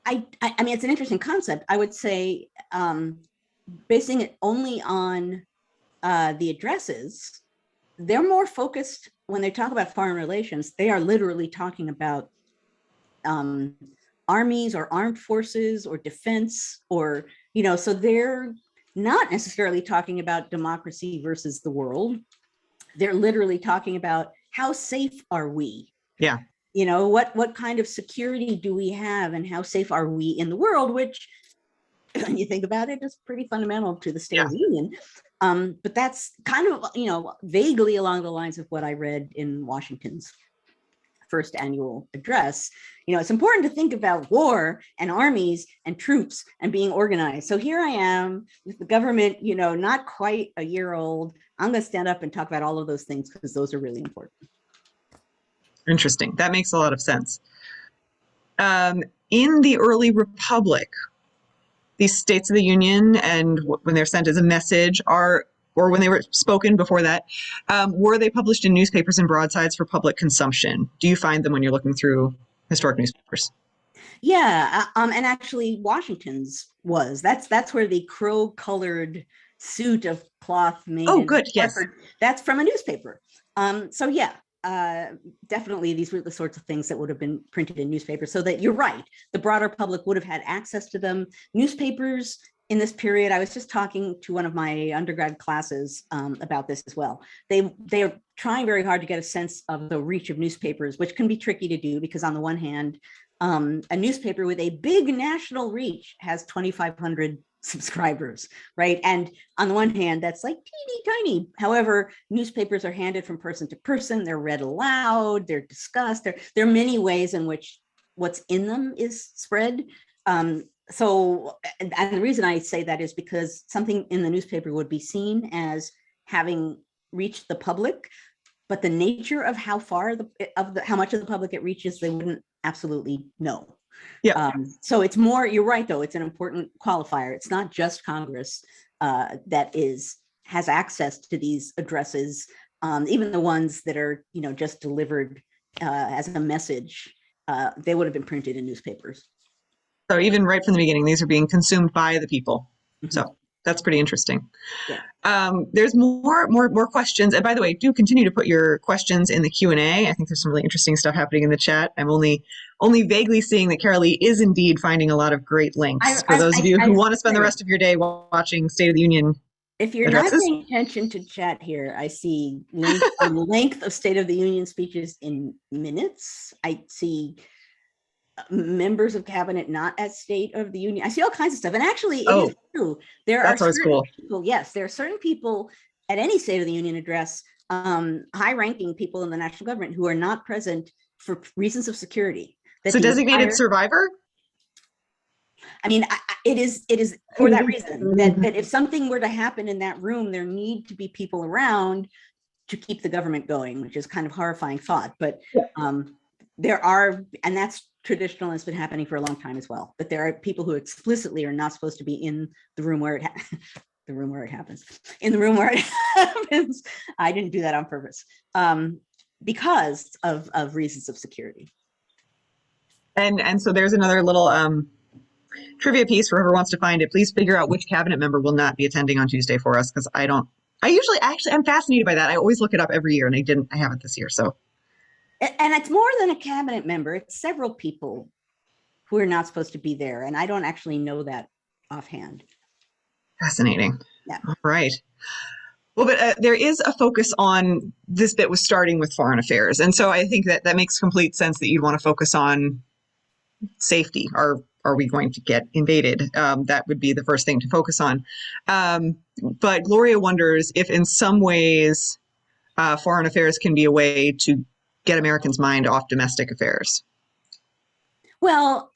mean, it's an interesting concept. I would say basing it only on the addresses, they're more focused when they talk about foreign relations. They are literally talking about armies or armed forces or defense, or, so they're not necessarily talking about democracy versus the world. They're literally talking about how safe are we? Yeah. What kind of security do we have and how safe are we in the world, which when you think about it, is pretty fundamental to the State of the Union. But that's kind of, vaguely along the lines of what I read in Washington's first annual address. It's important to think about war and armies and troops and being organized. So here I am with the government, not quite a year old. I'm going to stand up and talk about all of those things because those are really important. Interesting. That makes a lot of sense. In the early republic, these States of the Union, and when they're sent as a message, or when they were spoken before that, were they published in newspapers and broadsides for public consumption? Do you find them when you're looking through historic newspapers? Yeah, and actually Washington's was. That's where the crow-colored suit of cloth made. Oh, good. Yes. That's from a newspaper. So yeah, definitely these were the sorts of things that would have been printed in newspapers, so that you're right, the broader public would have had access to them. Newspapers in this period, I was just talking to one of my undergrad classes about this as well. They are trying very hard to get a sense of the reach of newspapers, which can be tricky to do because on the one hand, a newspaper with a big national reach has 2,500 subscribers, right? And on the one hand, that's like teeny tiny. However, newspapers are handed from person to person. They're read aloud. They're discussed. There are many ways in which what's in them is spread. So, and the reason I say that is because something in the newspaper would be seen as having reached the public, but the nature of how far how much of the public it reaches, they wouldn't absolutely know. Yeah. So it's more, you're right, though, it's an important qualifier. It's not just Congress that has access to these addresses, even the ones that are, just delivered as a message, they would have been printed in newspapers. So even right from the beginning, these are being consumed by the people. Mm-hmm. So that's pretty interesting. Yeah. There's more questions. And by the way, do continue to put your questions in the Q&A. I think there's some really interesting stuff happening in the chat. I'm only vaguely seeing that Carolee is indeed finding a lot of great links for those of you who want to spend the rest of your day watching State of the Union. If you're addresses. Not paying attention to chat here, I see length of State of the Union speeches in minutes. I see members of cabinet not at State of the Union. I see all kinds of stuff. And actually, it is true. There are certain people, yes, there are certain people at any State of the Union address, high-ranking people in the national government who are not present for reasons of security. So designated survivor? I mean, it is for that reason that if something were to happen in that room, there need to be people around to keep the government going, which is kind of horrifying thought. But there are, and that's traditional and it's been happening for a long time as well, but there are people who explicitly are not supposed to be in the room where the room where it happens. In the room where it happens. I didn't do that on purpose because of reasons of security. And so there's another little trivia piece for whoever wants to find it. Please figure out which cabinet member will not be attending on Tuesday for us, because I'm fascinated by that. I always look it up every year, and I haven't this year. So, and it's more than a cabinet member. It's several people who are not supposed to be there, and I don't actually know that offhand. Fascinating. Yeah. All right. Well, but there is a focus on this bit was starting with foreign affairs, and so I think that makes complete sense that you'd want to focus on safety. Are we going to get invaded? That would be the first thing to focus on. But Gloria wonders if in some ways foreign affairs can be a way to get Americans' mind off domestic affairs. Well,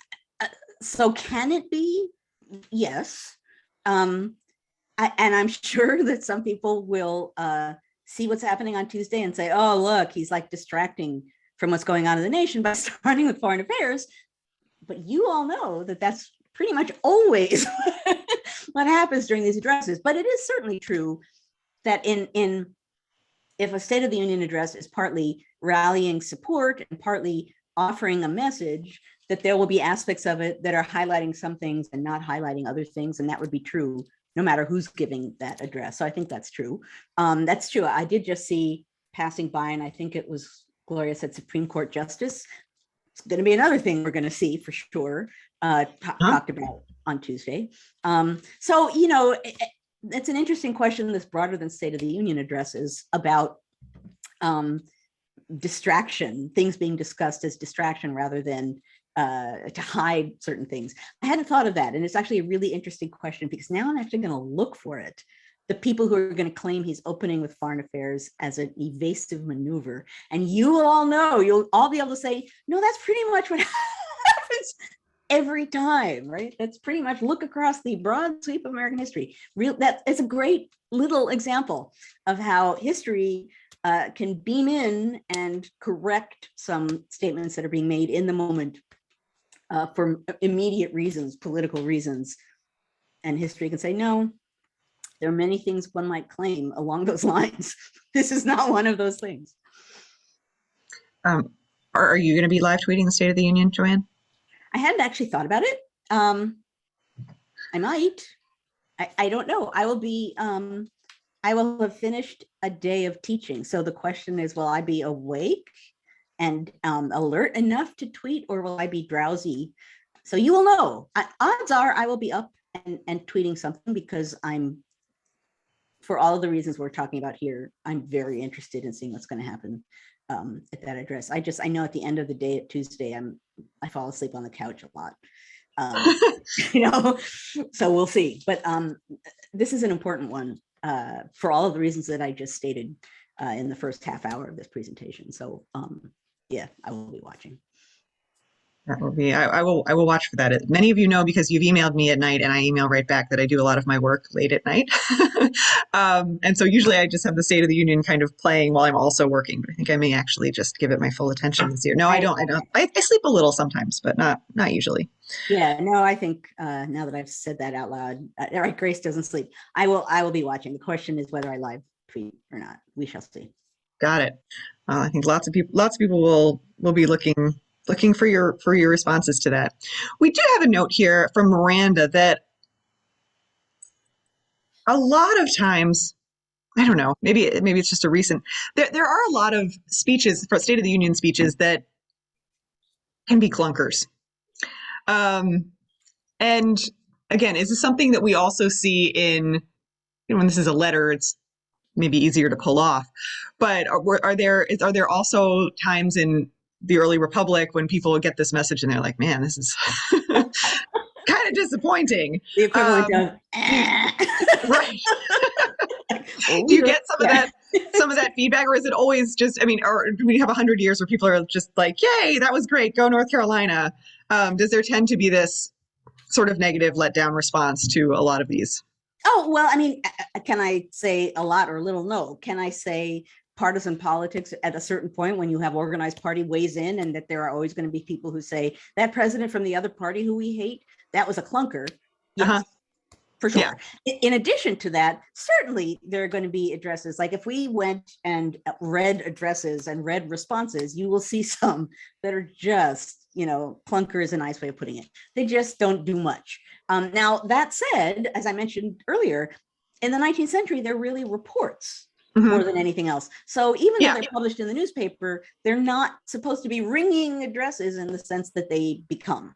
so can it be? Yes. And I'm sure that some people will see what's happening on Tuesday and say, oh, look, he's like distracting from what's going on in the nation by starting with foreign affairs. But you all know that that's pretty much always what happens during these addresses. But it is certainly true that if a State of the Union address is partly rallying support and partly offering a message, that there will be aspects of it that are highlighting some things and not highlighting other things. And that would be true no matter who's giving that address. So I think that's true. That's true. I did just see passing by, and I think it was Gloria said Supreme Court Justice. It's going to be another thing we're going to see for sure, talked about on Tuesday. So, it's an interesting question that's broader than State of the Union addresses about distraction, things being discussed as distraction rather than to hide certain things. I hadn't thought of that. And it's actually a really interesting question, because now I'm actually going to look for it. The people who are going to claim he's opening with foreign affairs as an evasive maneuver. And you will all know, you'll all be able to say, no, that's pretty much what happens every time, right? That's pretty much, look across the broad sweep of American history. That is a great little example of how history can beam in and correct some statements that are being made in the moment for immediate reasons, political reasons. And history can say, no, there are many things one might claim along those lines. This is not one of those things. Are you going to be live tweeting the State of the Union, Joanne? I hadn't actually thought about it. I might. I don't know. I will have finished a day of teaching. So the question is, will I be awake and alert enough to tweet, or will I be drowsy? So you will know. Odds are I will be up and tweeting something, because for all of the reasons we're talking about here, I'm very interested in seeing what's going to happen at that address. I know at the end of the day at Tuesday, I fall asleep on the couch a lot. So we'll see. But this is an important one for all of the reasons that I just stated in the first half hour of this presentation. So yeah, I will be watching. That will be, I will watch for that. Many of you know, because you've emailed me at night and I email right back, that I do a lot of my work late at night. And so usually I just have the State of the Union kind of playing while I'm also working, but I think I may actually just give it my full attention this year. No, I don't. I sleep a little sometimes, but not usually. Yeah, no, I think now that I've said that out loud, right, Grace doesn't sleep. I will be watching. The question is whether I live tweet or not. We shall see. Got it. I think lots of people will be looking for your responses to that. We do have a note here from Miranda that a lot of times, I don't know, maybe it's just a recent, there are a lot of speeches, for State of the Union speeches, that can be clunkers. And again, is this something that we also see in, when this is a letter, it's maybe easier to pull off, but are there also times in the early republic when people get this message and they're like, man, this is kind of disappointing. The equivalent of right. Do you get some of that feedback, or is it always just, or do we have 100 years where people are just like, yay, that was great, go North Carolina? Does there tend to be this sort of negative letdown response to a lot of these? Oh, well, can I say a lot or little? No. Can I say partisan politics at a certain point, when you have organized party weighs in, and that there are always going to be people who say that president from the other party who we hate, that was a clunker? Yes. For Yeah. sure. In addition to that, certainly there are going to be addresses. Like if we went and read addresses and read responses, you will see some that are just, clunker is a nice way of putting it. They just don't do much. Now, that said, as I mentioned earlier, in the 19th century, they're really reports more than anything else. So even though they're published in the newspaper, they're not supposed to be ringing addresses in the sense that they become.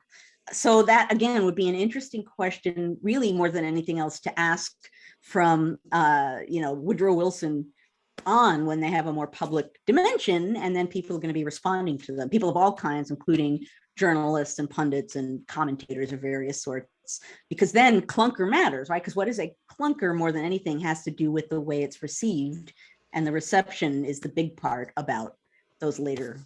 So that, again, would be an interesting question, really more than anything else, to ask from, Woodrow Wilson on, when they have a more public dimension, and then people are going to be responding to them, people of all kinds, including journalists and pundits and commentators of various sorts, because then clunker matters, right? Because what is a clunker more than anything has to do with the way it's received, and the reception is the big part about those later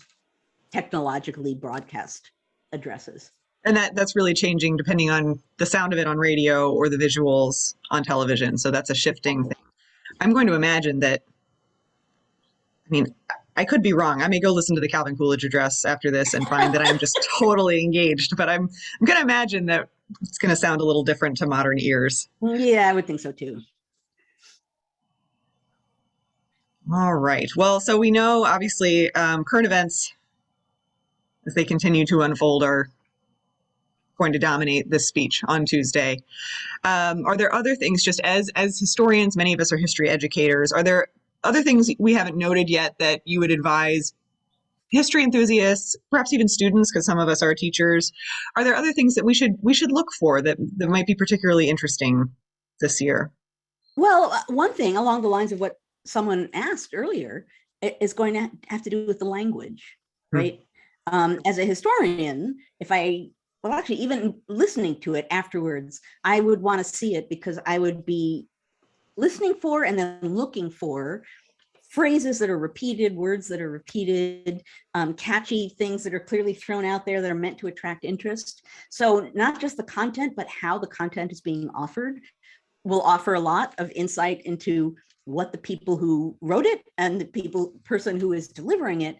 technologically broadcast addresses. And that's really changing depending on the sound of it on radio or the visuals on television. So that's a shifting thing. I'm going to imagine that, I could be wrong. I may go listen to the Calvin Coolidge address after this and find that I'm just totally engaged, but I'm going to imagine that it's going to sound a little different to modern ears. Yeah, I would think so too. All right. Well, so we know, obviously, current events, as they continue to unfold, are going to dominate this speech on Tuesday. Are there other things, just as historians, many of us are history educators, are there other things we haven't noted yet that you would advise history enthusiasts, perhaps even students, because some of us are teachers? Are there other things that we should look for that might be particularly interesting this year? Well, one thing along the lines of what someone asked earlier is going to have to do with the language, right? As a historian, actually, even listening to it afterwards, I would want to see it, because I would be listening for and then looking for phrases that are repeated, words that are repeated, catchy things that are clearly thrown out there that are meant to attract interest. So not just the content, but how the content is being offered will offer a lot of insight into what the people who wrote it and the person who is delivering it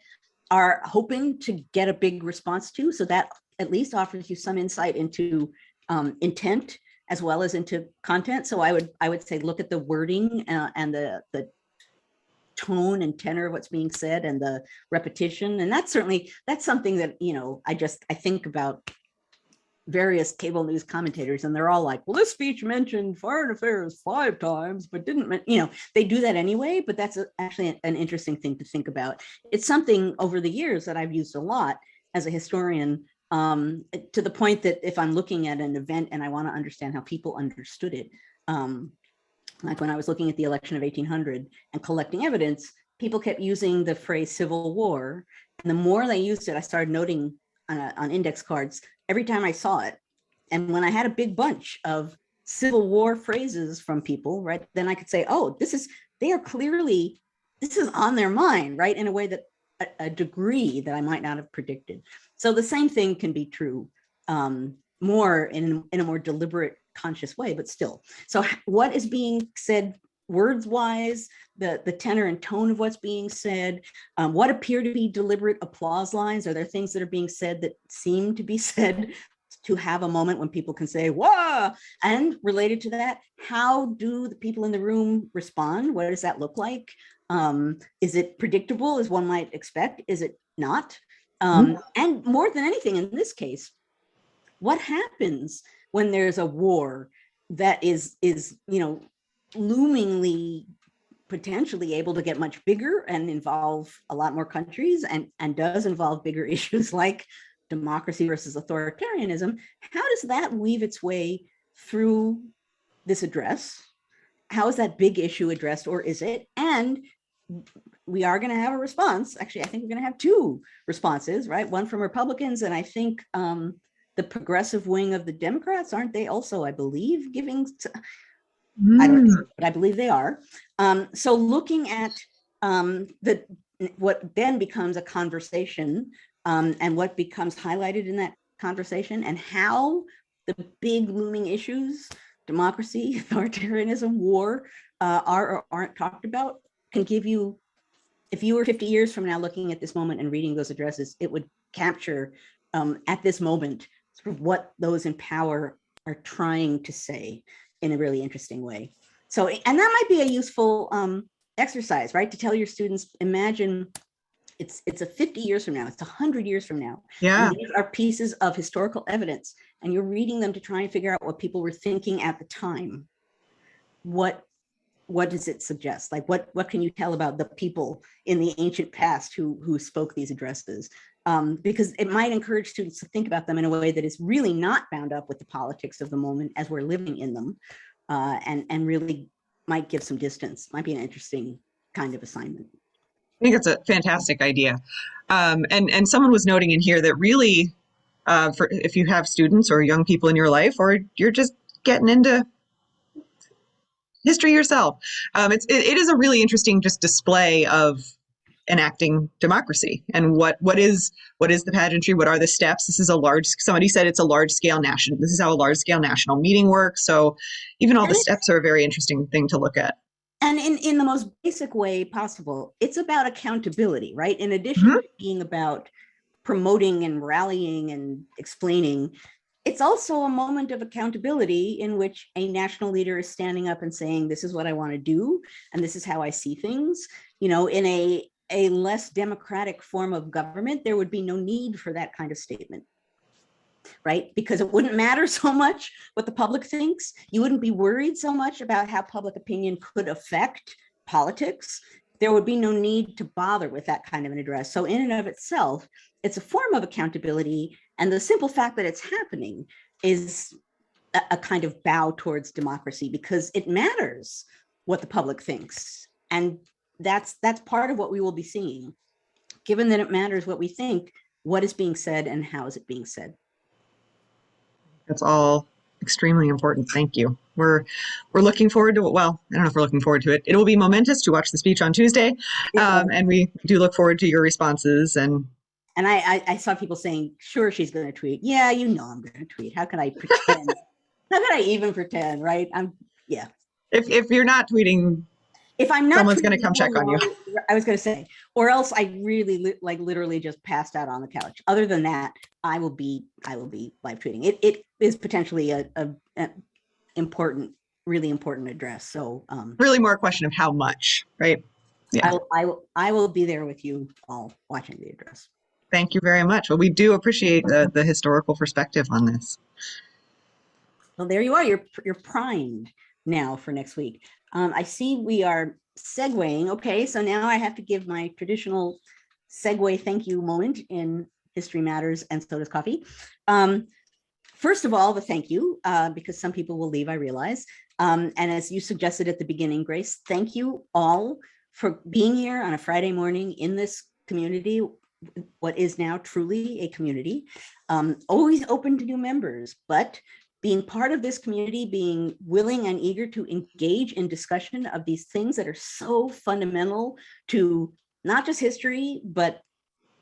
are hoping to get a big response to. So that at least offers you some insight into intent as well as into content. So I would say look at the wording and the tone and tenor of what's being said and the repetition. And that's something that, I think about various cable news commentators, and they're all like, well, this speech mentioned foreign affairs 5 times, but didn't, they do that anyway, but that's actually an interesting thing to think about. It's something over the years that I've used a lot as a historian, to the point that if I'm looking at an event and I want to understand how people understood it, like when I was looking at the election of 1800 and collecting evidence, people kept using the phrase Civil War. And the more they used it, I started noting on index cards every time I saw it. And when I had a big bunch of Civil War phrases from people, right, then I could say, oh, this is on their mind, right, in a way that a degree that I might not have predicted. So the same thing can be true more in a more deliberate, conscious way, but still. So what is being said words wise, the tenor and tone of what's being said, what appear to be deliberate applause lines? Are there things that are being said that seem to be said to have a moment when people can say, "Whoa!" And related to that, how do the people in the room respond? What does that look like? Is it predictable as one might expect? Is it not? And more than anything, in this case, what happens when there's a war that is loomingly potentially able to get much bigger and involve a lot more countries and does involve bigger issues like democracy versus authoritarianism? How does that weave its way through this address? How is that big issue addressed, or is it? And we are going to have a response. Actually, I think we're going to have 2 responses, right? One from Republicans, and I think the progressive wing of the Democrats, aren't they also, I believe, giving I don't know, but I believe they are. So looking at what then becomes a conversation, and what becomes highlighted in that conversation, and how the big looming issues, democracy, authoritarianism, war, are or aren't talked about, can give you, if you were 50 years from now looking at this moment and reading those addresses, it would capture at this moment sort of what those in power are trying to say in a really interesting way. So, and that might be a useful exercise, right? To tell your students, imagine it's a 50 years from now, it's 100 years from now. Yeah. And these are pieces of historical evidence, and you're reading them to try and figure out what people were thinking at the time. What does it suggest? Like, what can you tell about the people in the ancient past who spoke these addresses? Because it might encourage students to think about them in a way that is really not bound up with the politics of the moment as we're living in them, and really might give some distance. Might be an interesting kind of assignment. I think it's a fantastic idea. And someone was noting in here that really, for if you have students or young people in your life, or you're just getting into history yourself, it is a really interesting just display of enacting democracy and what is the pageantry, what are the steps. This is a large, somebody said it's a large scale national, this is how a large scale national meeting works. So even all the steps are a very interesting thing to look at. And in the most basic way possible, it's about accountability, right? In addition to being about promoting and rallying and explaining, it's also a moment of accountability in which a national leader is standing up and saying, this is what I want to do, and this is how I see things. You know, in a less democratic form of government, there would be no need for that kind of statement, right? Because it wouldn't matter so much what the public thinks. You wouldn't be worried so much about how public opinion could affect politics. There would be no need to bother with that kind of an address. So in and of itself, it's a form of accountability. And the simple fact that it's happening is a kind of bow towards democracy, because it matters what the public thinks. And that's part of what we will be seeing. Given that it matters what we think, what is being said and how is it being said? That's all extremely important. Thank you. We're looking forward to it. Well, I don't know if we're looking forward to it. It will be momentous to watch the speech on Tuesday. And we do look forward to your responses. And I saw people saying, sure, she's going to tweet. Yeah, you know I'm going to tweet. How can I pretend? How can I even pretend, right? Yeah. If you're not tweeting, if I'm not, someone's going to come check on you. I was going to say, or else I really literally just passed out on the couch. Other than that, I will be live tweeting. It is potentially a important, really important address. So really more a question of how much, right? Yeah. I will be there with you all watching the address. Thank you very much. Well, we do appreciate the historical perspective on this. Well, there you are. You're primed now for next week. I see we are segueing. Okay, so now I have to give my traditional segue thank you moment in History Matters and So Does Coffee. First of all, the thank you, because some people will leave, I realize. And as you suggested at the beginning, Grace, thank you all for being here on a Friday morning in this community, what is now truly a community, always open to new members, but being part of this community, being willing and eager to engage in discussion of these things that are so fundamental to not just history, but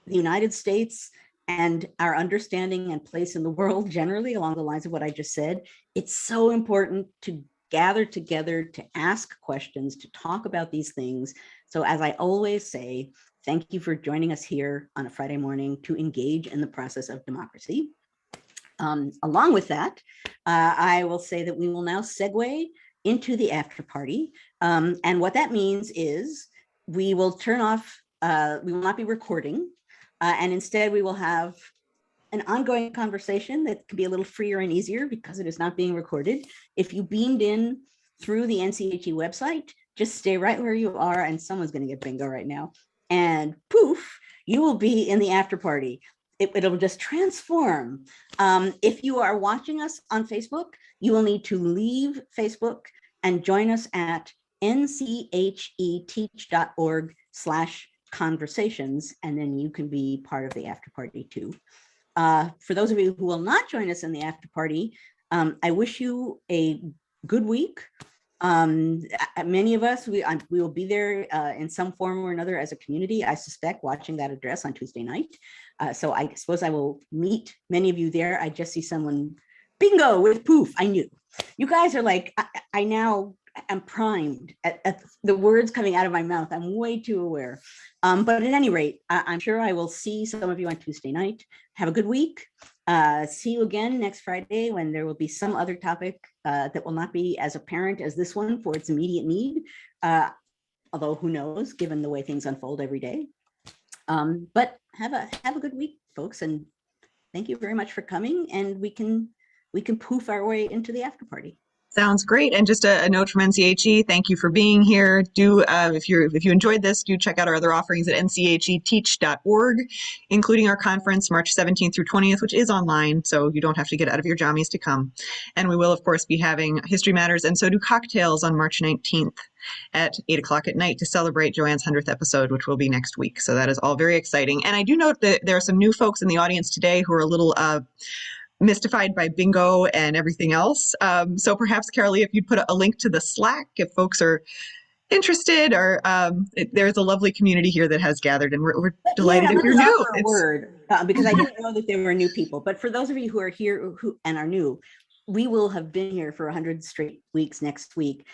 the United States and our understanding and place in the world generally, along the lines of what I just said. It's so important to gather together, to ask questions, to talk about these things. So as I always say, thank you for joining us here on a Friday morning to engage in the process of democracy. Along with that, I will say that we will now segue into the after party. And what that means is we will turn off, we will not be recording, and instead we will have an ongoing conversation that can be a little freer and easier because it is not being recorded. If you beamed in through the NCHE website, just stay right where you are, and someone's going to get bingo right now. And poof, you will be in the after party. It'll just transform. If you are watching us on Facebook, you will need to leave Facebook and join us at ncheteach.org/conversations, and then you can be part of the after party too. For those of you who will not join us in the after party, I wish you a good week. Many of us, we will be there in some form or another as a community, I suspect, watching that address on Tuesday night. So I suppose I will meet many of you there. I just see someone, bingo, with poof, I knew. You guys are like, I now am primed at the words coming out of my mouth. I'm way too aware. But at any rate, I'm sure I will see some of you on Tuesday night. Have a good week. See you again next Friday when there will be some other topic that will not be as apparent as this one for its immediate need. Although who knows, given the way things unfold every day. But have a good week, folks, and thank you very much for coming. And we can poof our way into the after party. Sounds great. And just a note from NCHE, thank you for being here. If you enjoyed this, do check out our other offerings at ncheteach.org, including our conference March 17th through 20th, which is online, so you don't have to get out of your jammies to come. And we will, of course, be having History Matters and So Do Cocktails on March 19th at 8 o'clock at night to celebrate Joanne's 100th episode, which will be next week. So that is all very exciting. And I do note that there are some new folks in the audience today who are a little mystified by bingo and everything else. So perhaps, Carolee, if you'd put a link to the Slack, if folks are interested, or there's a lovely community here that has gathered, and we're delighted if you're new. A word, because I didn't know that there were new people. But for those of you who are here and are new, we will have been here for 100 straight weeks next week.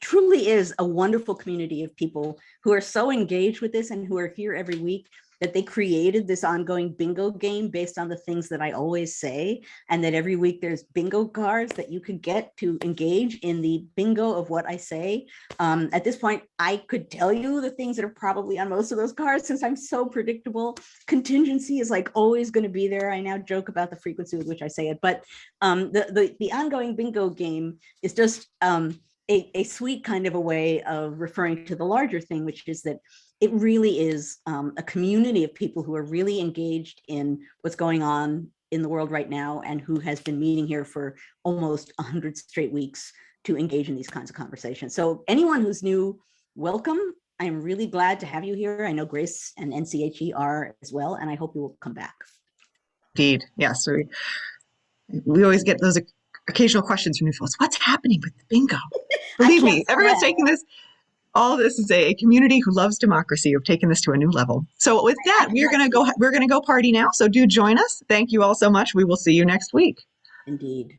Truly is a wonderful community of people who are so engaged with this and who are here every week that they created this ongoing bingo game based on the things that I always say, and that every week there's bingo cards that you could get to engage in the bingo of what I say. At this point, I could tell you the things that are probably on most of those cards since I'm so predictable. Contingency is like always going to be there. I now joke about the frequency with which I say it, but the ongoing bingo game is just a sweet kind of a way of referring to the larger thing, which is that it really is a community of people who are really engaged in what's going on in the world right now and who has been meeting here for almost 100 straight weeks to engage in these kinds of conversations. So anyone who's new, welcome. I'm really glad to have you here. I know Grace and NCHE are as well, and I hope you will come back. Indeed, yes. We always get those occasional questions from new folks. What's happening with the bingo? Believe me, everyone's taking this. All of this is a community who loves democracy. Who've taken this to a new level. So with that, we're gonna go party now. So do join us. Thank you all so much. We will see you next week. Indeed.